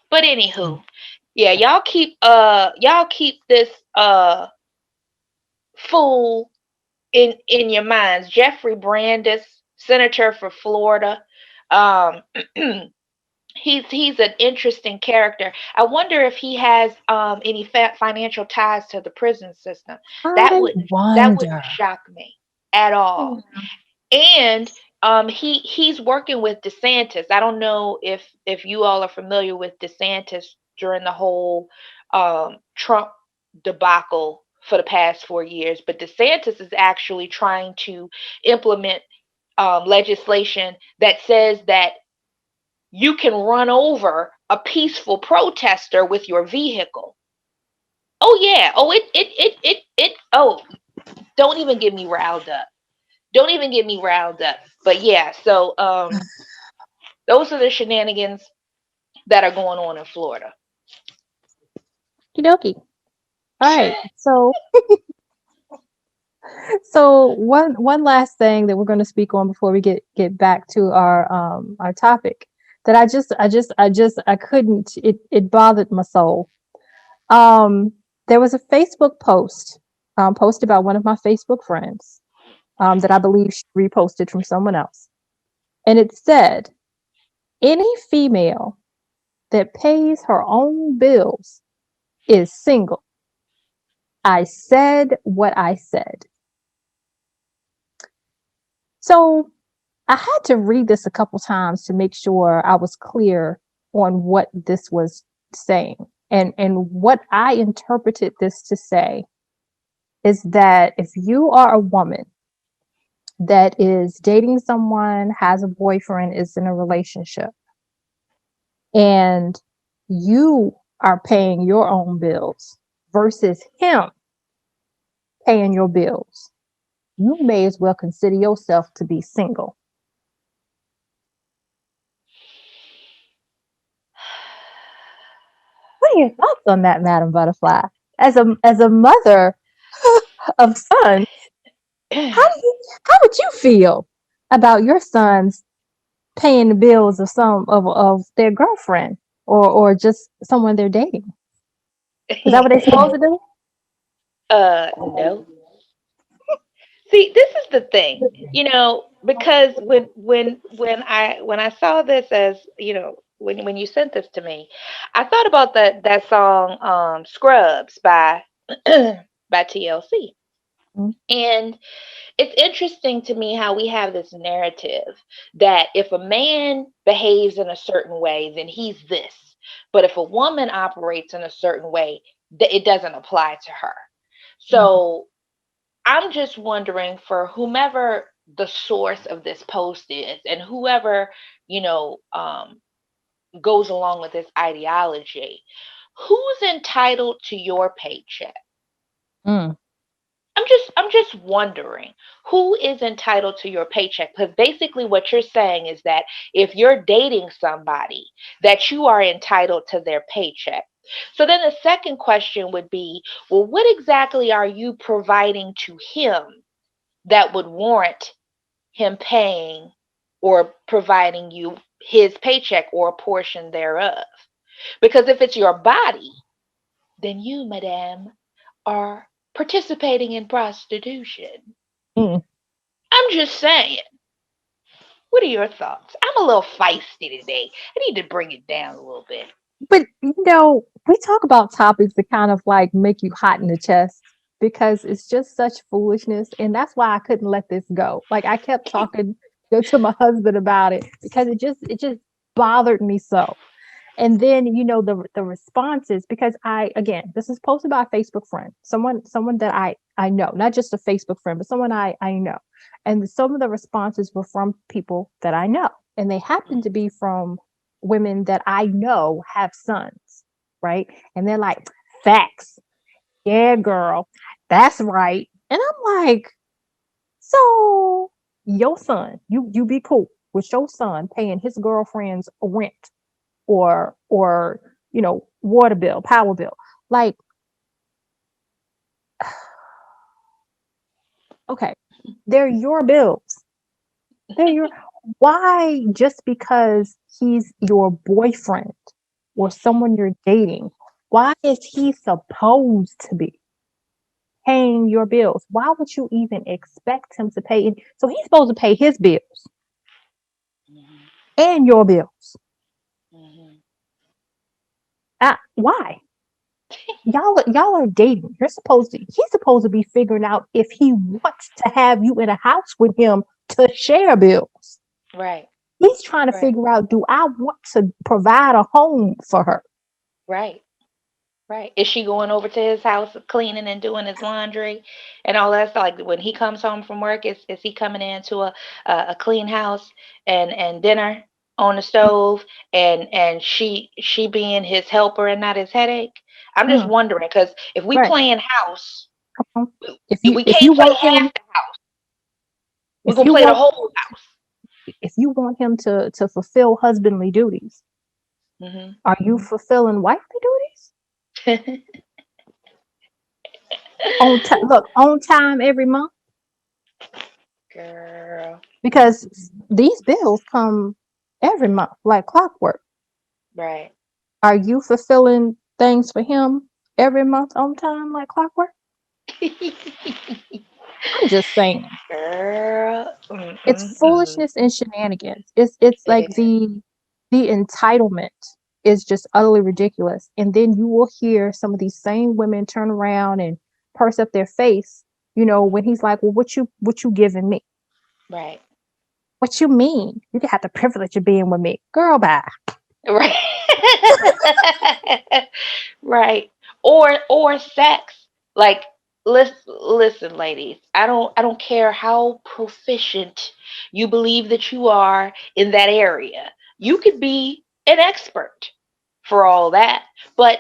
But anywho, yeah, y'all keep this fool in your minds. Jeffrey Brandes, senator for Florida. Um he's an interesting character. I wonder if he has any financial ties to the prison system. That I would that wouldn't wonder. shock me at all. Yeah. And he's working with DeSantis. I don't know if you all are familiar with DeSantis during the whole Trump debacle for the past 4 years, but DeSantis is actually trying to implement legislation that says that you can run over a peaceful protester with your vehicle. Oh yeah. Oh, don't even get me riled up. Don't even get me riled up. But yeah, so those are the shenanigans that are going on in Florida. Okie dokie. All right. So one last thing that we're going to speak on before we get back to our topic, that I couldn't, it bothered my soul. Um there was a Facebook post, posted by one of my Facebook friends, that I believe she reposted from someone else. And it said, any female that pays her own bills is single. I said what I said. So I had to read this a couple times to make sure I was clear on what this was saying. And what I interpreted this to say is that if you are a woman that is dating someone, has a boyfriend, is in a relationship, and you are paying your own bills versus him paying your bills, you may as well consider yourself to be single. What are your thoughts on that, Madam Butterfly? As a mother of sons, how would you feel about your sons paying the bills of of their girlfriend, or just someone they're dating? Is that what they're supposed to do? No. See, this is the thing, because when I saw this as, when you sent this to me, I thought about that song Scrubs by by TLC. Mm, And it's interesting to me how we have this narrative that if a man behaves in a certain way, then he's this. But if a woman operates in a certain way, it doesn't apply to her. mm, So I'm just wondering for whomever the source of this post is and whoever, you know, goes along with this ideology, who's entitled to your paycheck? mm, I'm just wondering who is entitled to your paycheck, because basically what you're saying is that if you're dating somebody, that you are entitled to their paycheck. So then the second question would be, well, what exactly are you providing to him that would warrant him paying or providing you his paycheck or a portion thereof? Because if it's your body, then you, madame, are participating in prostitution. mm. I'm just saying. What are your thoughts? I'm a little feisty today. I need to bring it down a little bit. But we talk about topics that kind of like make you hot in the chest because it's just such foolishness, and that's why I couldn't let this go. Like I kept talking to my husband about it because it just bothered me so. And then the responses, because I, again, this is posted by a Facebook friend, someone that I know, not just a Facebook friend, but someone I know. And some of the responses were from people that I know, and they happen to be from women that I know have sons, right? And they're like, facts, yeah, girl, that's right. And I'm like, so your son, you be cool with your son paying his girlfriend's rent or water bill, power bill. Like, okay, they're your bills. They're your Why, just because he's your boyfriend or someone you're dating, why is he supposed to be paying your bills? Why would you even expect him to pay? So he's supposed to pay his bills Mhm, and your bills. mhm. Why? Y'all are dating. He's supposed to be figuring out if he wants to have you in a house with him to share bills. Right, He's trying to right, figure out, do I want to provide a home for her? right, right. Is she going over to his house cleaning and doing his laundry and all that stuff? Like when he comes home from work, is he coming into a clean house and dinner on the stove and she being his helper and not his headache? I'm just Mm, wondering because if we right. playing house, Come on. we If can't you play want half him, the house. We're if gonna you play the want whole house. if you want him to fulfill husbandly duties, Hmm. are you fulfilling wifely duties? Look, on time every month, Girl, because these bills come every month like clockwork. right. Are you fulfilling things for him every month on time like clockwork? I'm just saying. Girl, It's mm-mm-mm. foolishness and shenanigans. It's It like is. the entitlement is just utterly ridiculous. And then you will hear some of these same women turn around and purse up their face, when he's like, well, what you giving me? Right. What you mean? You can have the privilege of being with me. Girl, bye. Right. Right. Or sex. Like listen, ladies. I don't care how proficient you believe that you are in that area. You could be an expert for all that. But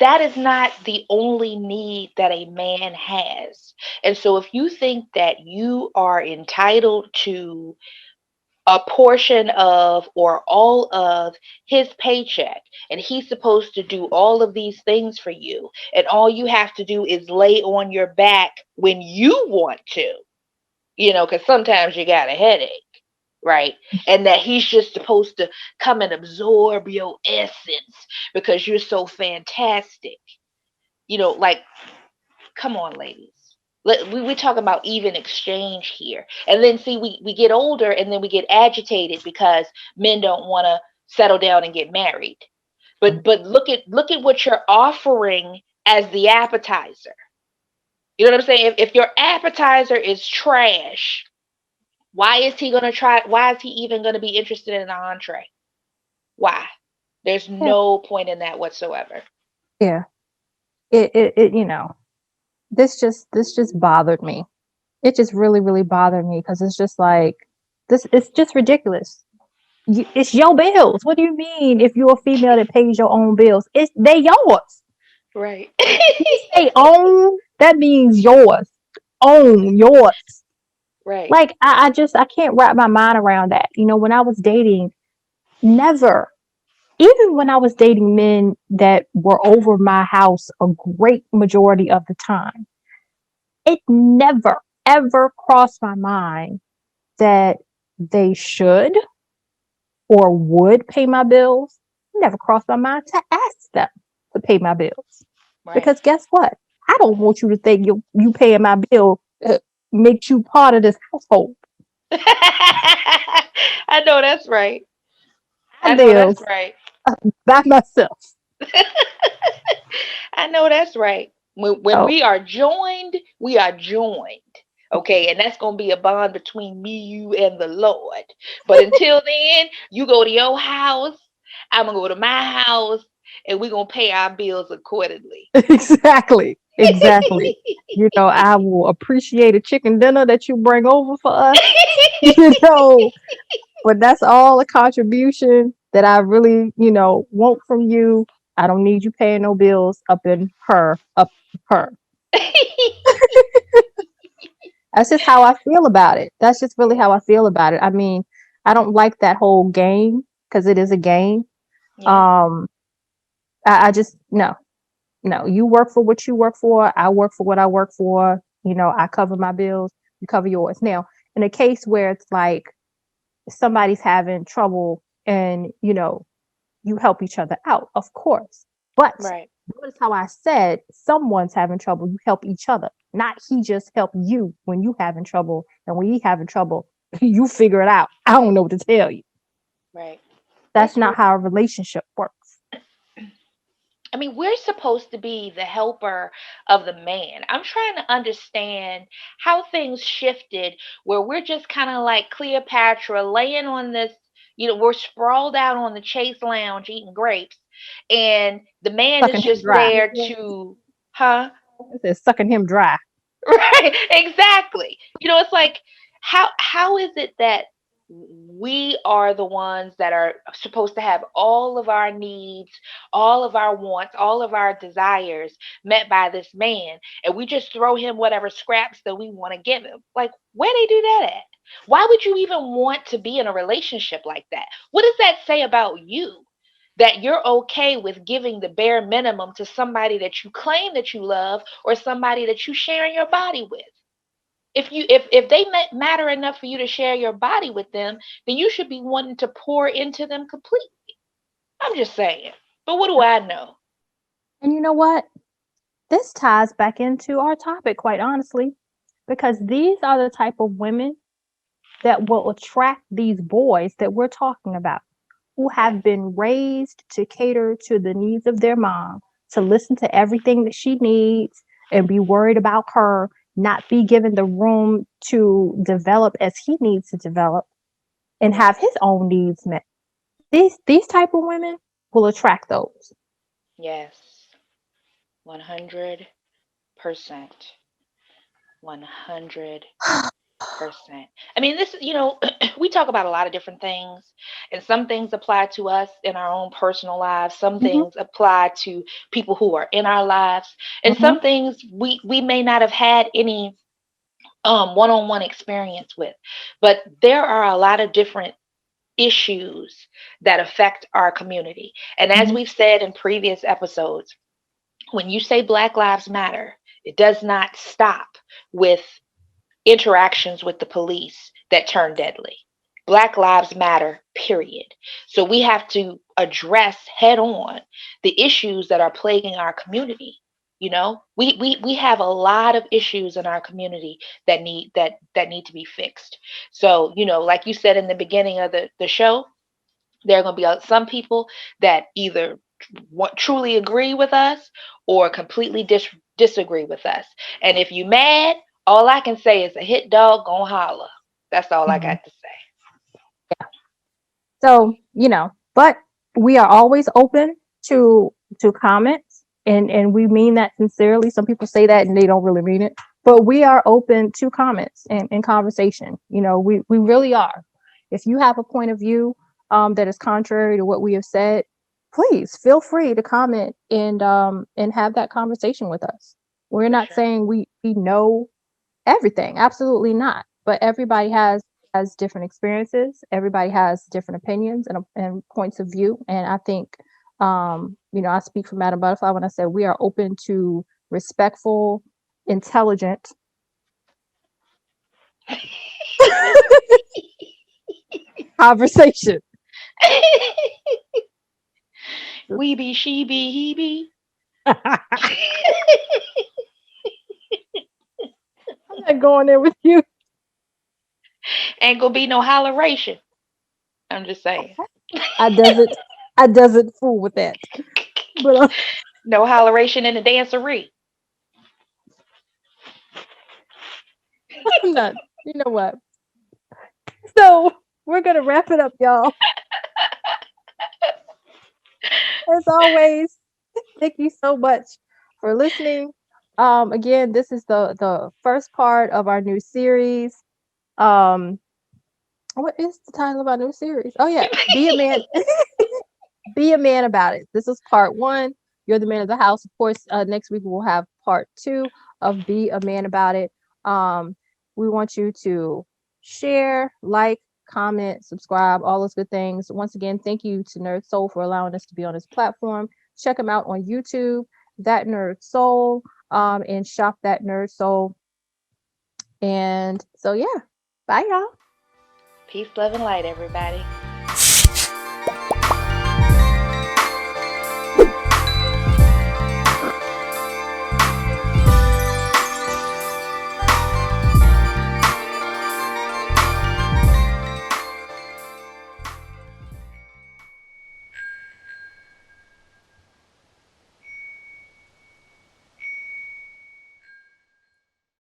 that is not the only need that a man has. And so if you think that you are entitled to a portion of or all of his paycheck and he's supposed to do all of these things for you and all you have to do is lay on your back when you want to, because sometimes you got a headache, right? And that he's just supposed to come and absorb your essence because you're so fantastic, like, come on, ladies. We talk about even exchange here. And then see, we get older and then we get agitated because men don't want to settle down and get married. But look at what you're offering as the appetizer. You know what I'm saying? If your appetizer is trash, why is he gonna try? Why is he even gonna be interested in an entree? Why? There's Yeah. no point in that whatsoever. Yeah. It this just bothered me. It just really, really bothered me because it's just like this. It's just ridiculous. It's your bills. What do you mean? If you're a female that pays your own bills, it's they yours. Right. You say own, that means yours. Own yours. Right. Like I can't wrap my mind around that. When I was dating, never. Even when I was dating men that were over my house a great majority of the time, it never ever crossed my mind that they should or would pay my bills. Never crossed my mind to ask them to pay my bills. Right. Because guess what? I don't want you to think you paying my bill makes you part of this household. I know that's right. I I know that's live right. by myself. I know that's right. When Oh, we are joined, we are joined. Okay, and that's gonna be a bond between me, you, and the Lord. But until then, you go to your house, I'm gonna go to my house, and we're gonna pay our bills accordingly. exactly. Exactly. I will appreciate a chicken dinner that you bring over for us. You know, but that's all a contribution that I really, want from you. I don't need you paying no bills up in her. That's just how I feel about it. That's just really Yeah, how I feel about it. I mean, I don't like that whole game because it is a game. yeah, Um, I just no, no. You work for what you work for. I work for what I work for. I cover my bills. You cover yours. Now, in a case where it's like somebody's having trouble and you help each other out, of course. But right. notice how I said someone's having trouble, you help each other. Not he just help you when you having trouble, and when he having trouble, you figure it out. I don't know what to tell you. Right. That's That's not true. how a relationship works. I mean, we're supposed to be the helper of the man. I'm trying to understand how things shifted where we're just kind of like Cleopatra laying on this, we're sprawled out on the Chase Lounge eating grapes, and the man is Sucking him just dry. there to, huh? It says sucking him dry. Right, exactly. It's like how is it that we are the ones that are supposed to have all of our needs, all of our wants, all of our desires met by this man, and we just throw him whatever scraps that we want to give him? Like, where they do that at? Why would you even want to be in a relationship like that? What does that say about you? That you're okay with giving the bare minimum to somebody that you claim that you love or somebody that you sharing your body with. If they matter enough for you to share your body with them, then you should be wanting to pour into them completely. I'm just saying. But what do I know? And you know what? This ties back into our topic, quite honestly, because these are the type of women that will attract these boys that we're talking about, who Yes. have been raised to cater to the needs of their mom, to listen to everything that she needs and be worried about her, not be given the room to develop as he needs to develop and Yes. have his own needs met. These type of women will attract those. Yes. 100%. 100%. I mean, this, we talk about a lot of different things, and some things apply to us in our own personal lives. Some Mhm, things apply to people who are in our lives, and mhm, some things we may not have had any one-on-one experience with. But there are a lot of different issues that affect our community. And as mhm. we've said in previous episodes, when you say Black Lives Matter, it does not stop with interactions with the police that turn deadly. Black Lives Matter, period. So we have to address head on the issues that are plaguing our community. We have a lot of issues in our community that need to be fixed. So, like you said in the beginning of the show, There are going to be some people that either truly agree with us or completely disagree with us. And if you mad, all I can say is a hit dog gonna holler. That's all I Mhm. got to say. So, but we are always open to comments, and we mean that sincerely. Some people say that and they don't really mean it, but we are open to comments and conversation. We really are. If you have a point of view that is contrary to what we have said, please feel free to comment and have that conversation with us. We're For not sure. saying we know everything, absolutely not, but everybody has different experiences, everybody has different opinions and points of view, and I think I speak for Madam Butterfly when I said we are open to respectful, intelligent conversation. We be, she be, he be. I'm not going there with you. Ain't gonna be no holleration. I'm just saying. I doesn't I doesn't fool with that, but No holleration in the dancery. I'm not. You know what? So we're gonna wrap it up, y'all. As always, thank you so much for listening. Again, this is the first part of our new series. Um, what is the title of our new series? Oh yeah, be a man. Be a man about it. This is part one. You're the man of the house. Of course, next week we'll have part two of Be a Man About It. We want you to share, like, comment, subscribe, all those good things. Once again, thank you to NERDSoul for allowing us to be on this platform. Check them out on YouTube, ThatNERDSoul, and shop ThatNERDSoul. And so, yeah, bye, y'all. Peace, love, and light, everybody.